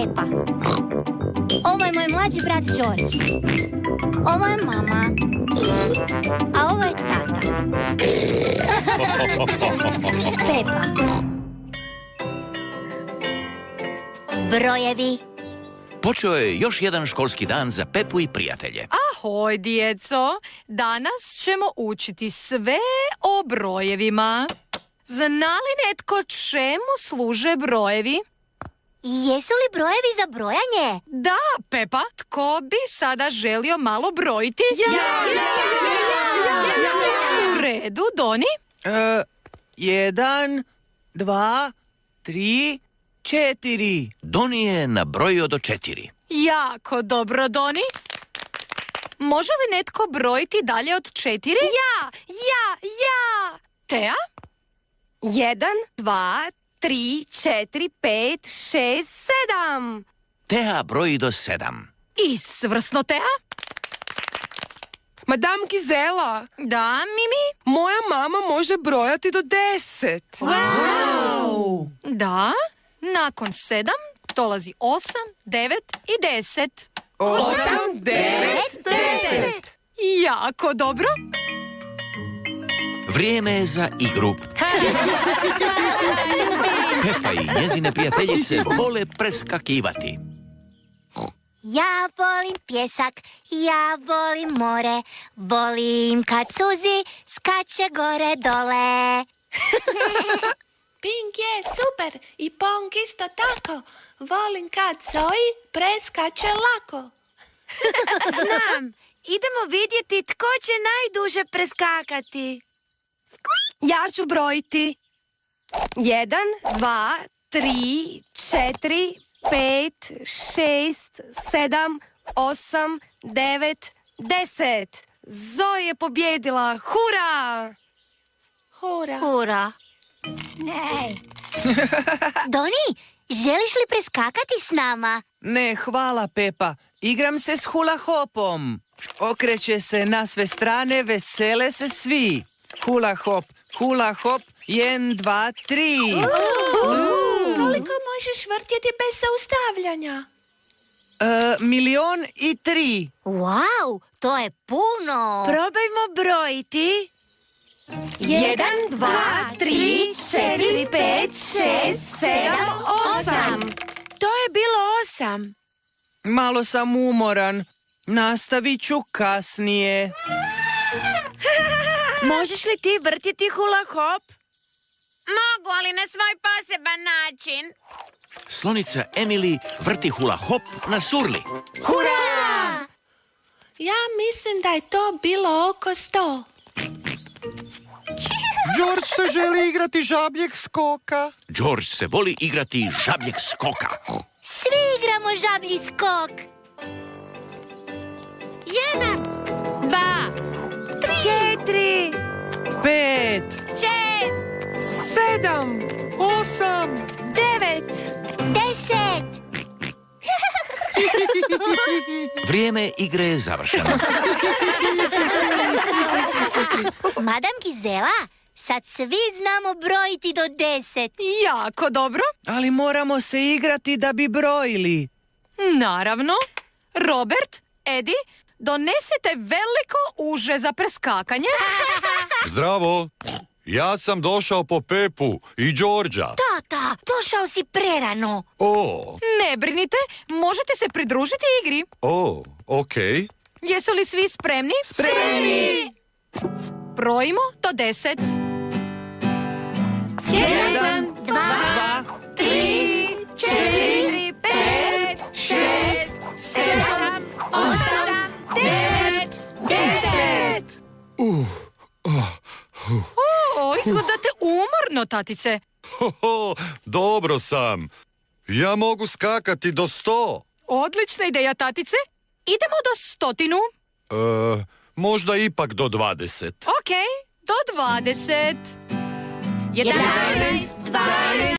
Pepa. Ovo je moj mlađi brat George. Ovo je mama. A ovo je tata. Pepa. Brojevi. Počeo je još jedan školski dan za Pepu i prijatelje. Ahoj, djeco! Danas ćemo učiti sve o brojevima. Zna li netko čemu služe brojevi? Jesu li brojevi za brojanje? Da, Pepa. Tko bi sada želio malo brojiti? U redu, Doni? 1, 2, 3, 4. Doni je nabrojio do 4. Jako dobro, Doni. Može li netko brojiti dalje od 4? Ja! Tea? 1, 2, 3, 4, 5, 6, 7. Tea broji do 7. Izvrsno, Tea. Madame Gizela, Da, Mimi? moja mama može brojati do 10. Wow! Da, nakon 7 dolazi 8, 9 i 10. 8, 9, 10. Jako dobro. Vrijeme je za igru. Pepa i njezine prijateljice vole preskakivati. Ja volim pjesak, ja volim more, volim kad suzi skače gore dole. Ping je super i Pong isto tako. Volim kad Zoe preskače lako. Znam, idemo vidjeti tko će najduže preskakati. Ja ću brojiti. 1, 2, 3, 4, 5, 6, 7, 8, 9, 10. Zoe je pobjedila. Hura! Hura. Hura. Nej. Doni, želiš li preskakati s nama? Ne, hvala, Pepa. Igram se s hula hopom. Okreće se na sve strane, vesele se svi. Hula hop, 1, 2, 3. Koliko možeš vrtjeti bez zaustavljanja? 1.000.003. Wow, to je puno. Probajmo brojiti. 1, 2, 3, 4, 5, 6, 7, 8. To je bilo 8. Malo sam umoran. Nastavit ću kasnije. Možeš li ti vrtiti hula hop? Mogu, ali na svoj poseban način. Slonica Emily vrti hula hop na surli. Hura! Ja mislim da je to bilo oko 100. George se želi igrati žabljeg skoka. George se voli igrati žabljeg skoka. Svi igramo žablji skok. 1, 2, 4, 5. 7, 8. 9. 10. Vrijeme igre je završeno. Madam Gizela, sad svi znamo brojiti do 10. Jako dobro. Ali moramo se igrati da bi brojili. Naravno. Robert, Eddie, donesite veliko uže za preskakanje. Zdravo. Ja sam došao po Pepu i Đorđa. Tata, došao si prerano. O, Ne brinite, možete se pridružiti igri. okej. Jesu li svi spremni? Spremni! Brojimo do 10. 1, 2, 3, 4, 5, 6, 7, 8, 9, 10. O, izgledate umorno, tatice. Dobro sam. Ja mogu skakati do 100. Odlična ideja, tatice. Idemo do 100. Možda ipak do 20. Okej, do 20. 11, 12,